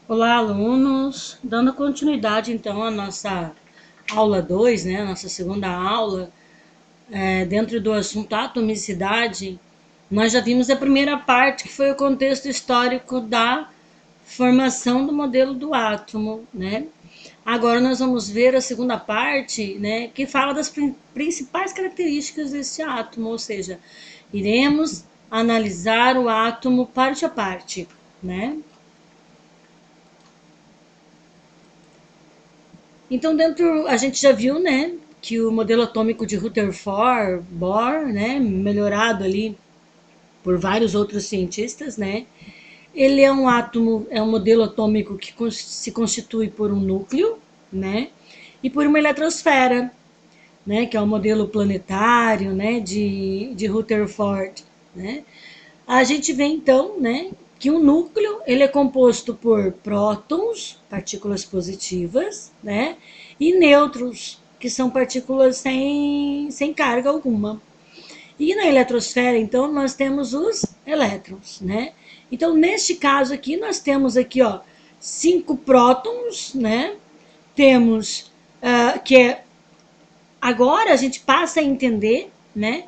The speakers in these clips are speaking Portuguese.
Olá, alunos! Dando continuidade, então, à nossa aula 2, né, a nossa segunda aula, dentro do assunto atomicidade, nós já vimos a primeira parte, que foi o contexto histórico da formação do modelo do átomo, né? Agora nós vamos ver a segunda parte, né, que fala das principais características desse átomo, ou seja, iremos analisar o átomo parte a parte, né? Então, dentro, a gente já viu, né, que o modelo atômico de Rutherford Bohr, né, melhorado ali por vários outros cientistas, né, ele é um átomo, é um modelo atômico que se constitui por um núcleo, né, e por uma eletrosfera, né, que é o modelo planetário, né, de Rutherford, né. A gente vê então, né, que o núcleo ele é composto por prótons, partículas positivas, né, e nêutrons, que são partículas sem carga alguma. E na eletrosfera, então, nós temos os elétrons, né? Então, neste caso aqui, nós temos aqui, ó, 5 prótons, né? Temos que é agora a gente passa a entender, né,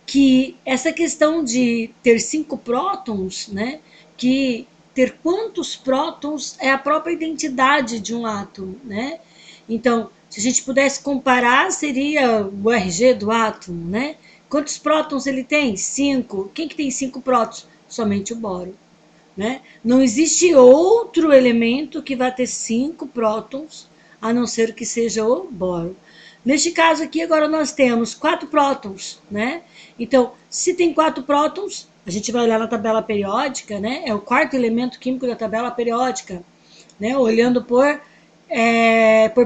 que essa questão de ter 5 prótons, né, que ter quantos prótons é a própria identidade de um átomo, né? Então, se a gente pudesse comparar, seria o RG do átomo, né? Quantos prótons ele tem? 5. Quem que tem 5 prótons? Somente o boro, né? Não existe outro elemento que vá ter 5 prótons, a não ser que seja o boro. Neste caso aqui, agora nós temos 4 prótons, né? Então, se tem 4 prótons, a gente vai olhar na tabela periódica, né? É o quarto elemento químico da tabela periódica, né? Olhando por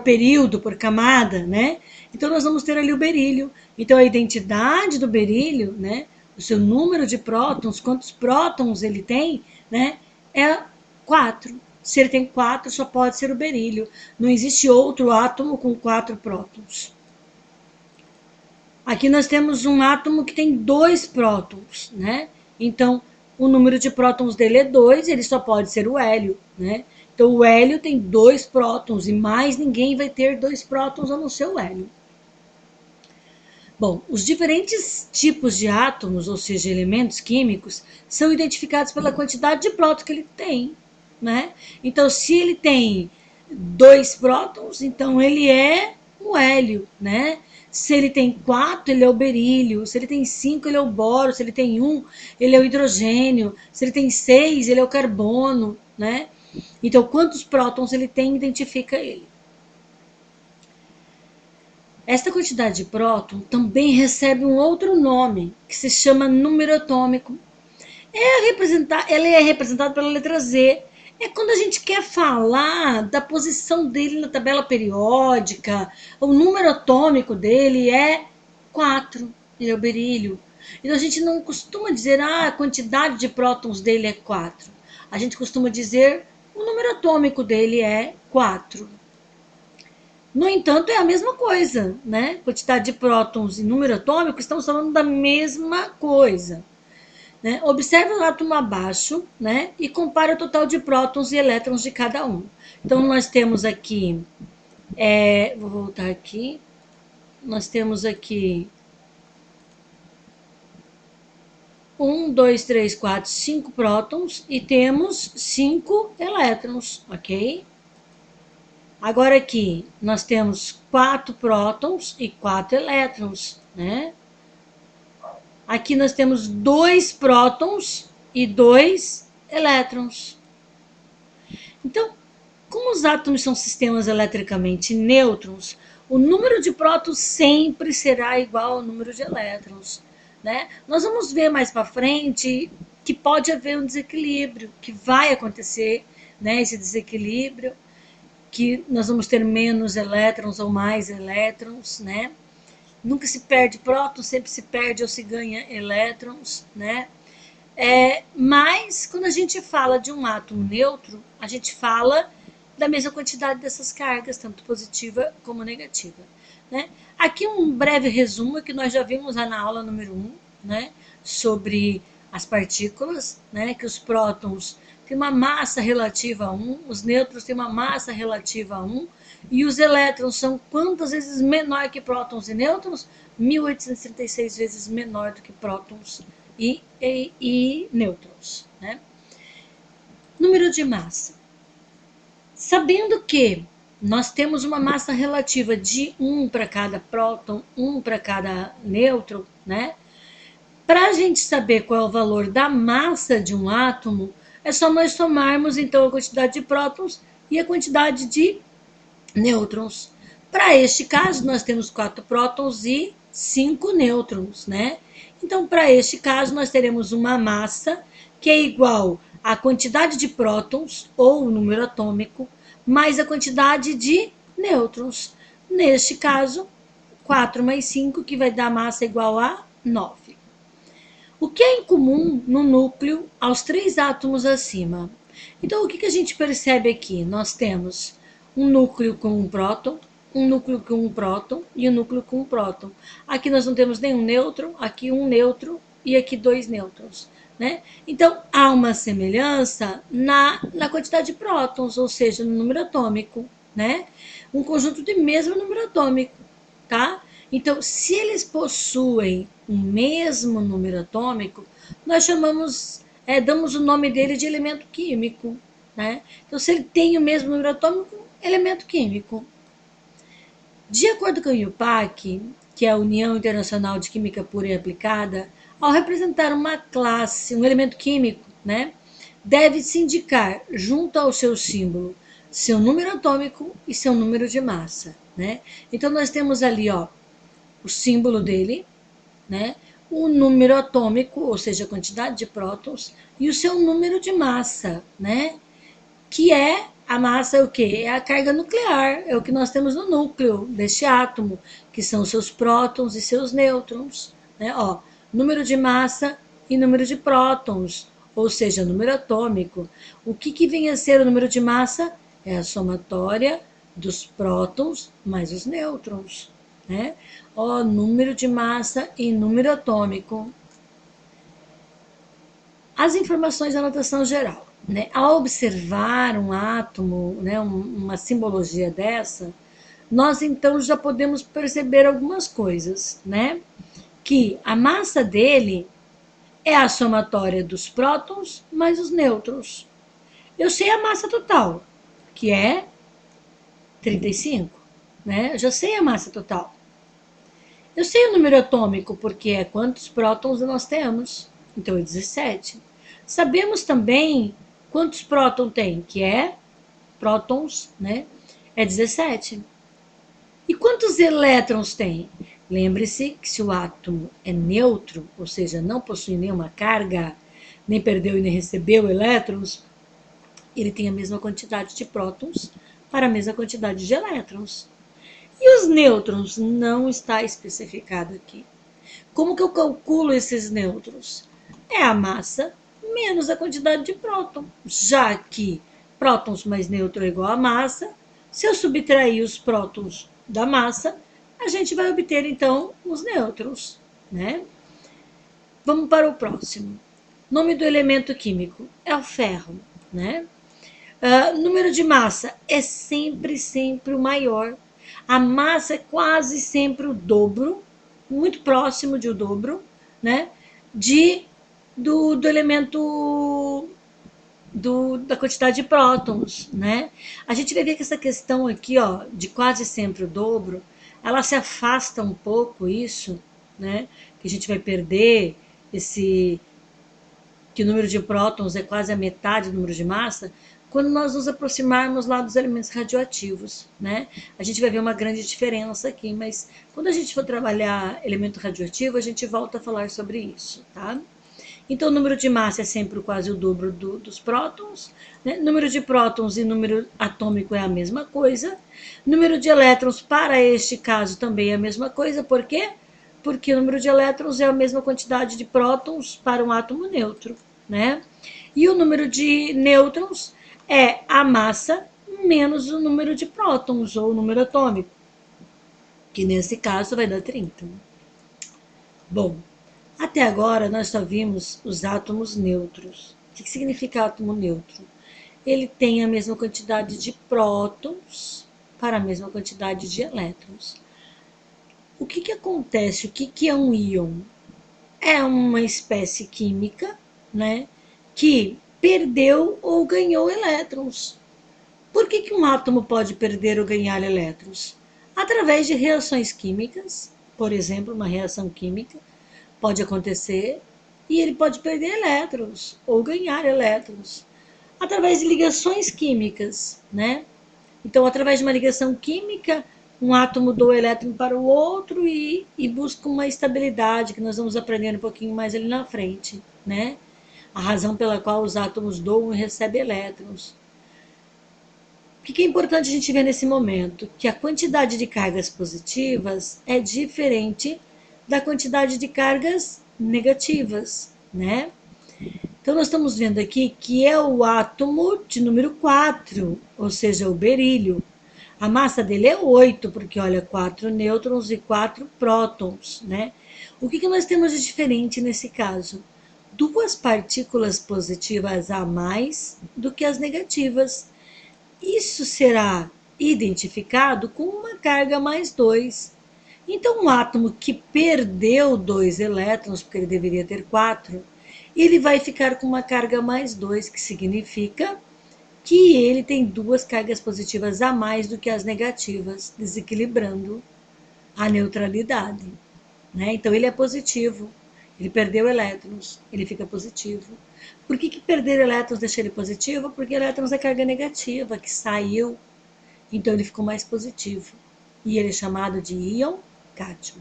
período, por camada, né? Então, nós vamos ter ali o berílio. Então, a identidade do berílio, né? O seu número de prótons, quantos prótons ele tem, né? É 4. Se ele tem 4, só pode ser o berílio. Não existe outro átomo com 4 prótons. Aqui nós temos um átomo que tem 2 prótons, né? Então, o número de prótons dele é 2, ele só pode ser o hélio, né? Então, o hélio tem 2 prótons e mais ninguém vai ter 2 prótons a não ser o hélio. Bom, os diferentes tipos de átomos, ou seja, elementos químicos, são identificados pela quantidade de prótons que ele tem, né? Então, se ele tem 2 prótons, então ele é o hélio, né? Se ele tem 4, ele é o berílio. Se ele tem 5, ele é o boro. Se ele tem 1, ele é o hidrogênio. Se ele tem 6, ele é o carbono, né? Então, quantos prótons ele tem, identifica ele. Esta quantidade de próton também recebe um outro nome, que se chama número atômico. Ela é representada pela letra Z. É quando a gente quer falar da posição dele na tabela periódica, o número atômico dele é 4, ele é o berílio. Então a gente não costuma dizer a quantidade de prótons dele é 4. A gente costuma dizer o número atômico dele é 4. No entanto, é a mesma coisa, né? Quantidade de prótons e número atômico, estamos falando da mesma coisa. Né? Observe o átomo abaixo, né? E compare o total de prótons e elétrons de cada um. Então, nós temos aqui, vou voltar aqui, nós temos aqui 5 prótons e temos 5 elétrons, ok? Agora aqui, nós temos 4 prótons e 4 elétrons, né? Aqui nós temos 2 prótons e 2 elétrons. Então, como os átomos são sistemas eletricamente nêutrons, o número de prótons sempre será igual ao número de elétrons, né? Nós vamos ver mais para frente que pode haver um desequilíbrio, que vai acontecer, né, esse desequilíbrio, que nós vamos ter menos elétrons ou mais elétrons, né? Nunca se perde prótons, sempre se perde ou se ganha elétrons, né? Mas quando a gente fala de um átomo neutro, a gente fala da mesma quantidade dessas cargas, tanto positiva como negativa, né? Aqui um breve resumo que nós já vimos lá na aula número 1, né? Sobre as partículas, né? Que os prótons têm uma massa relativa a 1, os nêutrons têm uma massa relativa a 1, e os elétrons são quantas vezes menor que prótons e nêutrons? 1836 vezes menor do que prótons e nêutrons, né? Número de massa. Sabendo que nós temos uma massa relativa de 1 para cada próton, 1 para cada nêutron, né? Para a gente saber qual é o valor da massa de um átomo, é só nós somarmos então a quantidade de prótons e a quantidade de nêutrons. Para este caso, nós temos 4 prótons e 5 nêutrons, né? Então, para este caso, nós teremos uma massa que é igual à quantidade de prótons, ou o número atômico, mais a quantidade de nêutrons. Neste caso, 4 mais 5, que vai dar massa igual a 9. O que é incomum no núcleo aos 3 átomos acima? Então, o que a gente percebe aqui? Nós temos um núcleo com um próton, um núcleo com um próton e um núcleo com um próton. Aqui nós não temos nenhum nêutron, aqui um nêutron e aqui 2 nêutrons. Né? Então, há uma semelhança na quantidade de prótons, ou seja, no número atômico. Né? Um conjunto de mesmo número atômico. Tá? Então, se eles possuem o mesmo número atômico, nós chamamos, damos o nome dele de elemento químico. Né? Então, se ele tem o mesmo número atômico, elemento químico. De acordo com o IUPAC, que é a União Internacional de Química Pura e Aplicada, ao representar uma classe, um elemento químico, né, deve-se indicar, junto ao seu símbolo, seu número atômico e seu número de massa. Né? Então, nós temos ali o símbolo dele, né, o número atômico, ou seja, a quantidade de prótons, e o seu número de massa, né, que é a massa é o quê? É a carga nuclear, é o que nós temos no núcleo deste átomo, que são seus prótons e seus nêutrons. Né? Número de massa e número de prótons, ou seja, número atômico. O que vem a ser o número de massa? É a somatória dos prótons mais os nêutrons. Né? Número de massa e número atômico. As informações da notação geral. Né? Ao observar um átomo, né, uma simbologia dessa, nós então já podemos perceber algumas coisas, né? Que a massa dele é a somatória dos prótons mais os nêutrons. Eu sei a massa total, que é 35, né? Eu já sei a massa total. Eu sei o número atômico, porque é quantos prótons nós temos, então é 17. Sabemos também quantos prótons tem, que é prótons, né? É 17. E quantos elétrons tem? Lembre-se que se o átomo é neutro, ou seja, não possui nenhuma carga, nem perdeu e nem recebeu elétrons, ele tem a mesma quantidade de prótons para a mesma quantidade de elétrons. E os nêutrons não está especificado aqui. Como que eu calculo esses nêutrons? É a massa menos a quantidade de próton, já que prótons mais nêutron é igual a massa. Se eu subtrair os prótons da massa, a gente vai obter, então, os nêutrons. Né? Vamos para o próximo. Nome do elemento químico é o ferro. Né? Número de massa é sempre o maior. A massa é quase sempre o dobro, muito próximo de o dobro, né? Do elemento da quantidade de prótons, né? A gente vai ver que essa questão aqui, de quase sempre o dobro, ela se afasta um pouco isso, né? Que a gente vai perder que o número de prótons é quase a metade do número de massa, quando nós nos aproximarmos lá dos elementos radioativos, né? A gente vai ver uma grande diferença aqui, mas quando a gente for trabalhar elemento radioativo, a gente volta a falar sobre isso, tá? Então, o número de massa é sempre quase o dobro dos prótons. Né? Número de prótons e número atômico é a mesma coisa. Número de elétrons, para este caso, também é a mesma coisa. Por quê? Porque o número de elétrons é a mesma quantidade de prótons para um átomo neutro. Né? E o número de nêutrons é a massa menos o número de prótons, ou o número atômico, que nesse caso vai dar 30. Bom, até agora nós só vimos os átomos neutros. que significa átomo neutro? Ele tem a mesma quantidade de prótons para a mesma quantidade de elétrons. O que acontece? O que é um íon? É uma espécie química, né, que perdeu ou ganhou elétrons. Por que um átomo pode perder ou ganhar elétrons? Através de reações químicas, por exemplo, uma reação química pode acontecer e ele pode perder elétrons ou ganhar elétrons através de ligações químicas, né? Então, através de uma ligação química, um átomo doa elétron para o outro e busca uma estabilidade, que nós vamos aprender um pouquinho mais ali na frente, né? A razão pela qual os átomos doam e recebem elétrons. O que é importante a gente ver nesse momento? Que a quantidade de cargas positivas é diferente da quantidade de cargas negativas, né? Então, nós estamos vendo aqui que é o átomo de número 4, ou seja, o berílio. A massa dele é 8, porque olha, 4 nêutrons e 4 prótons, né? O que nós temos de diferente nesse caso? Duas partículas positivas a mais do que as negativas. Isso será identificado com uma carga mais 2. Então, um átomo que perdeu 2 elétrons, porque ele deveria ter 4, ele vai ficar com uma carga mais 2, que significa que ele tem duas cargas positivas a mais do que as negativas, desequilibrando a neutralidade. Né? Então, ele é positivo. Ele perdeu elétrons, ele fica positivo. Por que perder elétrons deixa ele positivo? Porque elétrons é carga negativa que saiu, então ele ficou mais positivo. E ele é chamado de íon cátion.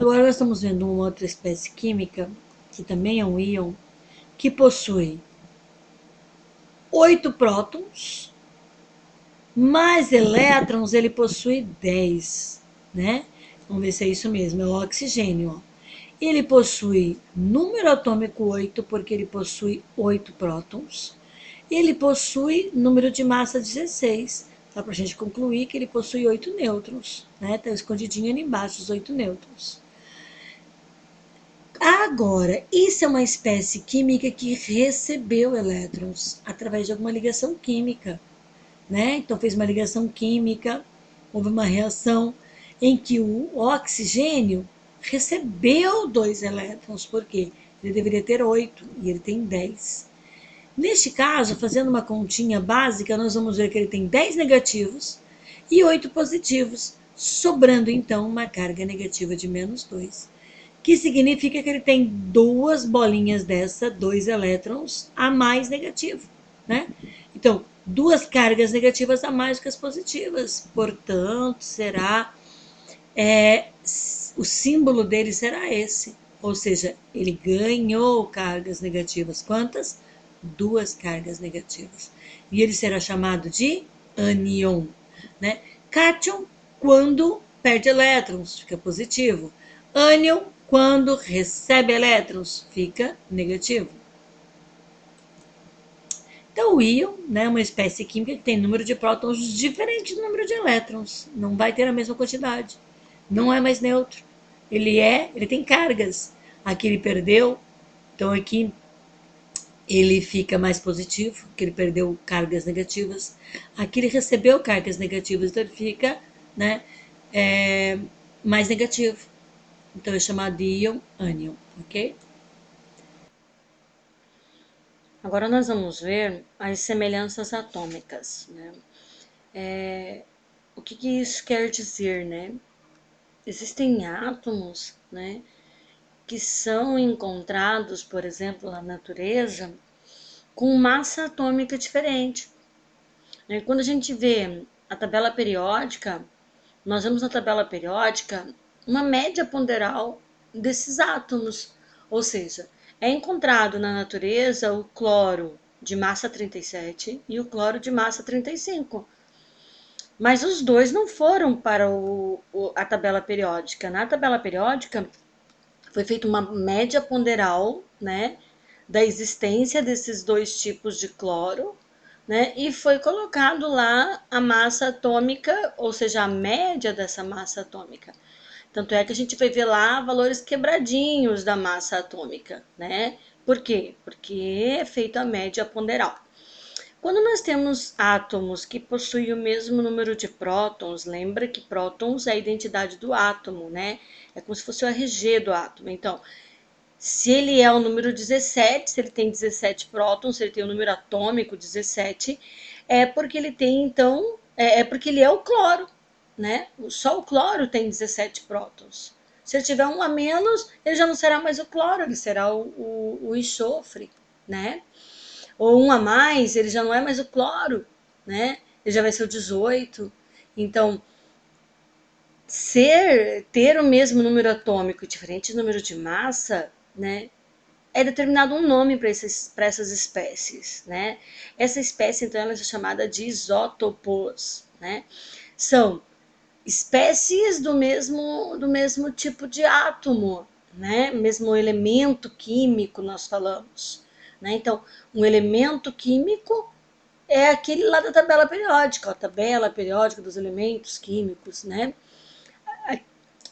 Agora nós estamos vendo uma outra espécie química, que também é um íon, que possui 8 prótons, mais elétrons ele possui 10, né? Vamos ver se é isso mesmo, é o oxigênio. Ó. Ele possui número atômico 8, porque ele possui 8 prótons. Ele possui número de massa 16. Dá para a gente concluir que ele possui 8 nêutrons, né? Está escondidinho ali embaixo os 8 nêutrons. Agora, isso é uma espécie química que recebeu elétrons através de alguma ligação química, né? Então fez uma ligação química, houve uma reação em que o oxigênio recebeu 2 elétrons, porque ele deveria ter 8 e ele tem 10. Neste caso, fazendo uma continha básica, nós vamos ver que ele tem 10 negativos e 8 positivos, sobrando então uma carga negativa de menos 2, que significa que ele tem duas bolinhas dessa, 2 elétrons a mais negativo, né? Então, duas cargas negativas a mais que as positivas. Portanto, será o símbolo dele será esse. Ou seja, ele ganhou cargas negativas. Quantas? 2 cargas negativas. E ele será chamado de ânion, né? Cátion, quando perde elétrons, fica positivo. Ânion, quando recebe elétrons, fica negativo. Então, o íon, né, é uma espécie química que tem número de prótons diferente do número de elétrons. Não vai ter a mesma quantidade. Não é mais neutro. Ele tem cargas. Aqui ele perdeu, então aqui ele fica mais positivo, que ele perdeu cargas negativas. Aqui ele recebeu cargas negativas, então ele fica, né, mais negativo. Então é chamado de íon ânion, ok? Agora nós vamos ver as semelhanças atômicas, né? O que isso quer dizer, né? Existem átomos, né, que são encontrados, por exemplo, na natureza, com massa atômica diferente. Quando a gente vê a tabela periódica, nós vemos na tabela periódica uma média ponderal desses átomos, ou seja, é encontrado na natureza o cloro de massa 37 e o cloro de massa 35. Mas os dois não foram para a tabela periódica. Na tabela periódica foi feita uma média ponderal, né, da existência desses dois tipos de cloro, né, e foi colocado lá a massa atômica, ou seja, a média dessa massa atômica. Tanto é que a gente vai ver lá valores quebradinhos da massa atômica, né, Por quê? Porque é feita a média ponderal. Quando nós temos átomos que possuem o mesmo número de prótons, lembra que prótons é a identidade do átomo, né? É como se fosse o RG do átomo. Então, se ele é o número 17, se ele tem 17 prótons, se ele tem o número atômico 17, é porque ele tem, então, é porque ele é o cloro, né? Só o cloro tem 17 prótons. Se ele tiver um a menos, ele já não será mais o cloro, ele será o enxofre, né? Ou um a mais, ele já não é mais o cloro, né? Ele já vai ser o 18. Então, ter o mesmo número atômico e diferente número de massa, né? É determinado um nome para essas espécies, né? Essa espécie, então, ela é chamada de isótopos, né? São espécies do mesmo tipo de átomo, né? Mesmo elemento químico, nós falamos, né? Então, um elemento químico é aquele lá da tabela periódica, a tabela periódica dos elementos químicos, né?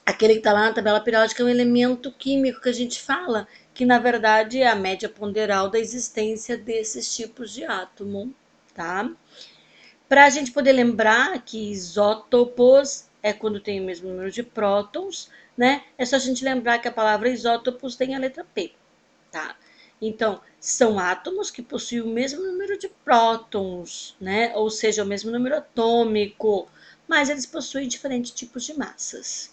Aquele que está lá na tabela periódica é um elemento químico que a gente fala, que na verdade é a média ponderal da existência desses tipos de átomo, tá? Para a gente poder lembrar que isótopos é quando tem o mesmo número de prótons, né? É só a gente lembrar que a palavra isótopos tem a letra P, tá? Então, são átomos que possuem o mesmo número de prótons, né? Ou seja, o mesmo número atômico, mas eles possuem diferentes tipos de massas.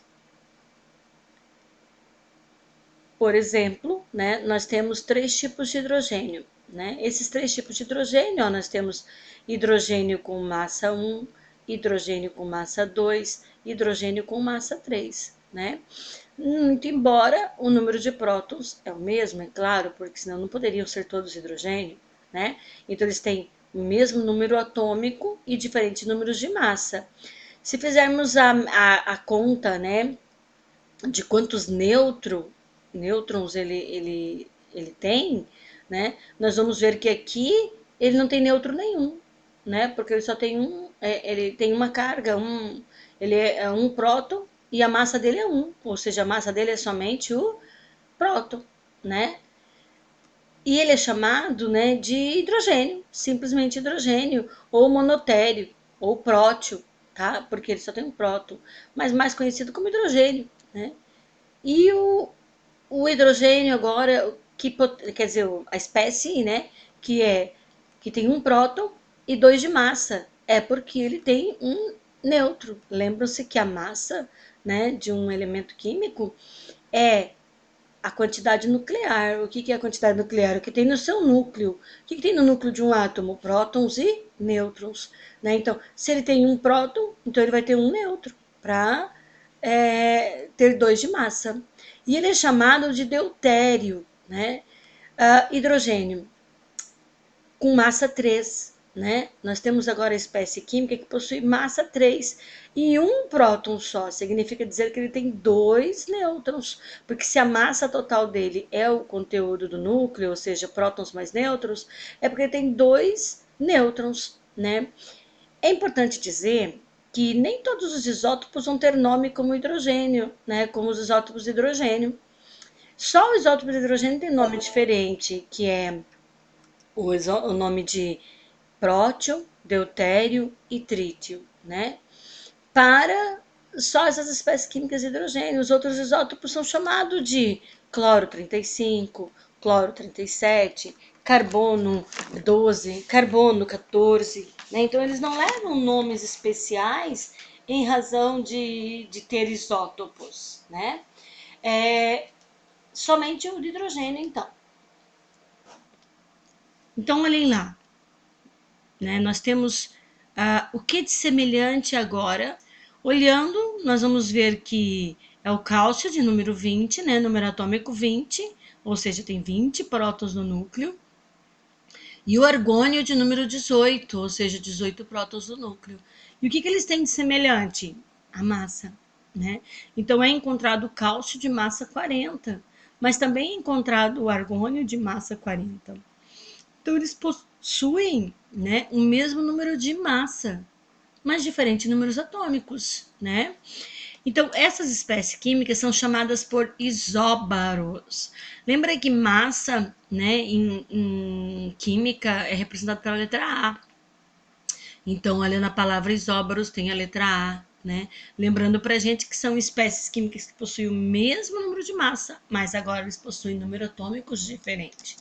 Por exemplo, né, nós temos 3 tipos de hidrogênio. Né? Esses 3 tipos de hidrogênio, ó, nós temos hidrogênio com massa 1, hidrogênio com massa 2, hidrogênio com massa 3. Né? Muito embora o número de prótons é o mesmo, é claro, porque senão não poderiam ser todos hidrogênio. Né? Então eles têm o mesmo número atômico e diferentes números de massa. Se fizermos a conta, né, de quantos nêutrons ele tem, né? Nós vamos ver que aqui ele não tem nêutron nenhum, né? Porque ele só tem ele tem uma carga, ele é um próton e a massa dele é 1, ou seja, a massa dele é somente o próton, né? E ele é chamado, né, de hidrogênio, simplesmente hidrogênio, ou monotério, ou prótio, tá? Porque ele só tem um próton, mas mais conhecido como hidrogênio, né? E o hidrogênio agora, quer dizer, a espécie, né, que tem um próton e 2 de massa, é porque ele tem um nêutron. Lembram-se que a massa, né, de um elemento químico é a quantidade nuclear. O que é a quantidade nuclear? O que tem no seu núcleo. O que tem no núcleo de um átomo? Prótons e nêutrons. Né? Então, se ele tem um próton, então ele vai ter um nêutron para ter 2 de massa. E ele é chamado de deutério, né? Hidrogênio com massa 3, né? Nós temos agora a espécie química que possui massa 3 e um próton só. Significa dizer que ele tem 2 nêutrons, porque se a massa total dele é o conteúdo do núcleo, ou seja, prótons mais nêutrons, é porque ele tem 2 nêutrons, né? É importante dizer que nem todos os isótopos vão ter nome como hidrogênio, né? Como os isótopos de hidrogênio. Só o isótopo de hidrogênio tem nome diferente, que é o nome de prótio, deutério e trítio, né? Para só essas espécies químicas de hidrogênio. Os outros isótopos são chamados de cloro 35, cloro 37, carbono 12, carbono 14. Né? Então, eles não levam nomes especiais em razão de ter isótopos. Né? Somente o de hidrogênio, então. Então, olhem lá. Né? Nós temos o que de semelhante agora. Olhando, nós vamos ver que é o cálcio de número 20, né? Número atômico 20, ou seja, tem 20 prótons no núcleo. E o argônio de número 18, ou seja, 18 prótons no núcleo. E o que eles têm de semelhante? A massa. Né? Então é encontrado o cálcio de massa 40, mas também é encontrado o argônio de massa 40. Então, eles possuem, né, o mesmo número de massa, mas diferentes números atômicos, né? Então, essas espécies químicas são chamadas por isóbaros. Lembra que massa, né, em química é representada pela letra A. Então, ali na palavra isóbaros tem a letra A, né? Lembrando pra gente que são espécies químicas que possuem o mesmo número de massa, mas agora eles possuem número atômicos diferente.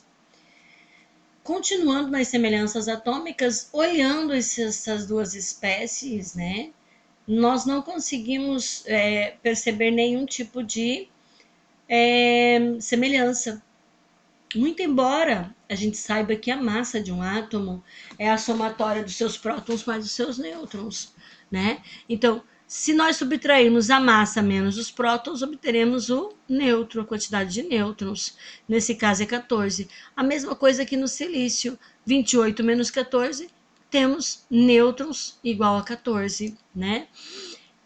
Continuando nas semelhanças atômicas, olhando essas duas espécies, né, nós não conseguimos perceber nenhum tipo de semelhança. Muito embora a gente saiba que a massa de um átomo é a somatória dos seus prótons mais os seus nêutrons, né? Então, se nós subtrairmos a massa menos os prótons, obteremos o nêutron, a quantidade de nêutrons. Nesse caso é 14. A mesma coisa aqui no silício, 28 menos 14, temos nêutrons igual a 14, né?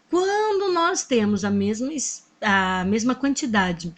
Quando nós temos a mesma quantidade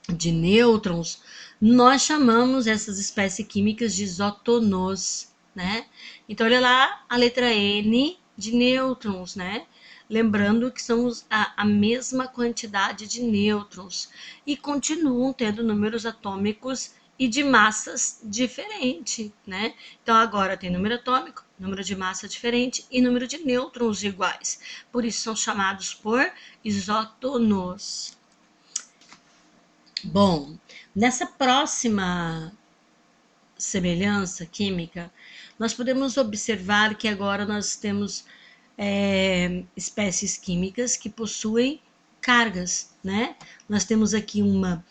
de nêutrons, nós chamamos essas espécies químicas de isótonos, né? Então, olha lá a letra N de nêutrons, né? Lembrando que são a mesma quantidade de nêutrons e continuam tendo números atômicos e de massas diferentes, né? Então, agora tem número atômico, número de massa diferente e número de nêutrons iguais. Por isso, são chamados por isótonos. Bom, nessa próxima semelhança química, nós podemos observar que agora nós temos espécies químicas que possuem cargas, né? Nós temos aqui uma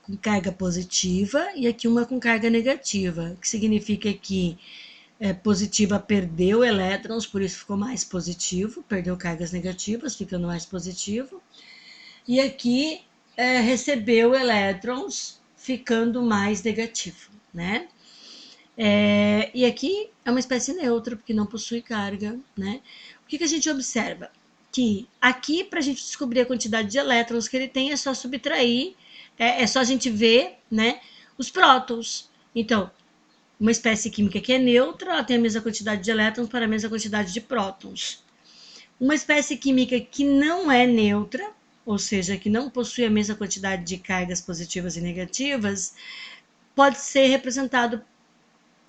com carga positiva e aqui uma com carga negativa, que significa que positiva perdeu elétrons, por isso ficou mais positivo, perdeu cargas negativas, ficando mais positivo. E aqui recebeu elétrons, ficando mais negativo, né? E aqui é uma espécie neutra, porque não possui carga, né? O que a gente observa? Que aqui, para a gente descobrir a quantidade de elétrons que ele tem, é só subtrair, é só a gente ver, né, os prótons. Então, uma espécie química que é neutra, ela tem a mesma quantidade de elétrons para a mesma quantidade de prótons. Uma espécie química que não é neutra, ou seja, que não possui a mesma quantidade de cargas positivas e negativas, pode ser representado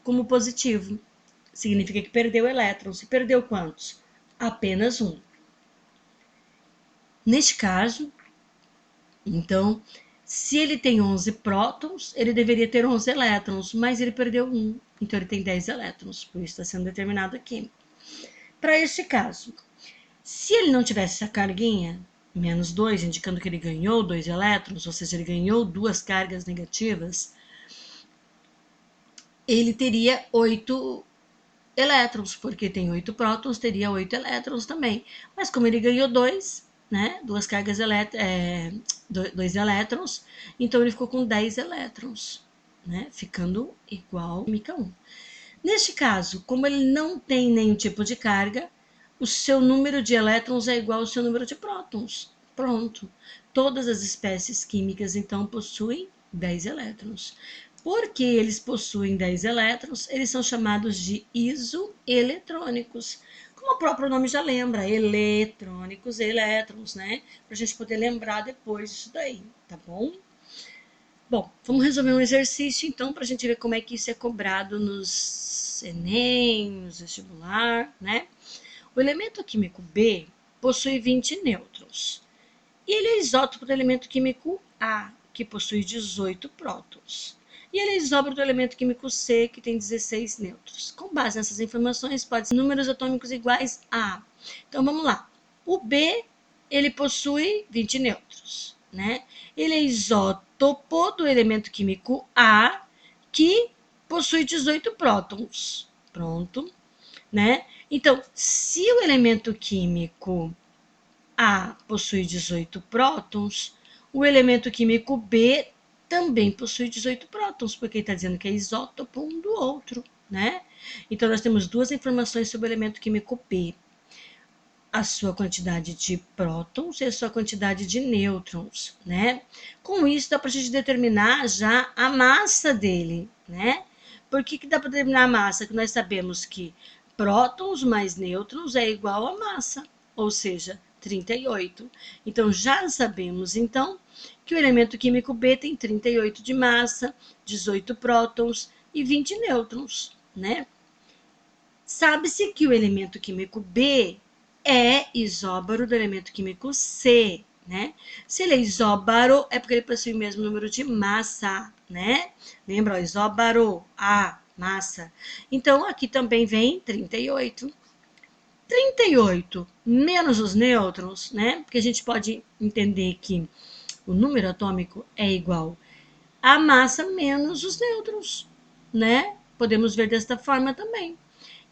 como positivo. Significa que perdeu elétrons. E perdeu quantos? Apenas um. Neste caso, então, se ele tem 11 prótons, ele deveria ter 11 elétrons, mas ele perdeu um, então ele tem 10 elétrons, por isso está sendo determinado aqui. Para este caso, se ele não tivesse essa carguinha, menos 2, indicando que ele ganhou 2 elétrons, ou seja, ele ganhou 2 cargas negativas, ele teria 8 elétrons, porque tem 8 prótons, teria 8 elétrons também. Mas como ele ganhou 2, né, 2 cargas 2 elétrons, então ele ficou com 10 elétrons, né, ficando igual a química 1. Neste caso, como ele não tem nenhum tipo de carga, o seu número de elétrons é igual ao seu número de prótons. Pronto. Todas as espécies químicas, então, possuem 10 elétrons. Porque eles possuem 10 elétrons, eles são chamados de isoeletrônicos. Como o próprio nome já lembra, eletrônicos, elétrons, né? Para a gente poder lembrar depois disso daí, tá bom? Bom, vamos resolver um exercício então para a gente ver como é que isso é cobrado nos Enem, nos vestibular, né? O elemento químico B possui 20 nêutrons. E ele é isótopo do elemento químico A, que possui 18 prótons. E ele é isótopo do elemento químico C, que tem 16 nêutrons. Com base nessas informações, pode ser números atômicos iguais a A. Então, vamos lá. O B, ele possui 20 nêutrons, né? Ele é isótopo do elemento químico A, que possui 18 prótons. Pronto, né? Então, se o elemento químico A possui 18 prótons, o elemento químico B também possui 18 prótons, porque está dizendo que é isótopo um do outro, né? Então, nós temos duas informações sobre o elemento químico B: a sua quantidade de prótons e a sua quantidade de nêutrons, né? Com isso, dá para a gente determinar já a massa dele, né? Por que dá para determinar a massa? Que nós sabemos que prótons mais nêutrons é igual a massa, ou seja, 38. Então, já sabemos, então, que o elemento químico B tem 38 de massa, 18 prótons e 20 nêutrons, né? Sabe-se que o elemento químico B é isóbaro do elemento químico C, né? Se ele é isóbaro, é porque ele possui o mesmo número de massa, né? Lembra, ó, isóbaro, A, massa. Então, aqui também vem 38. 38 menos os nêutrons, né? Porque a gente pode entender que o número atômico é igual à massa menos os nêutrons, né? Podemos ver desta forma também.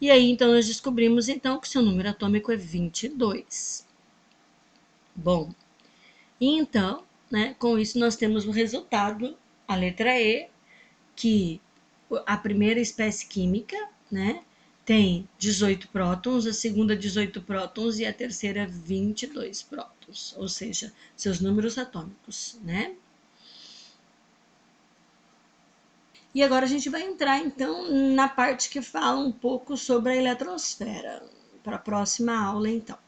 E aí, então, nós descobrimos, então, que seu número atômico é 22. Bom, então, né, com isso nós temos o resultado, a letra E, que a primeira espécie química, né, tem 18 prótons, a segunda 18 prótons e a terceira 22 prótons, ou seja, seus números atômicos, né? E agora a gente vai entrar então na parte que fala um pouco sobre a eletrosfera, para a próxima aula então.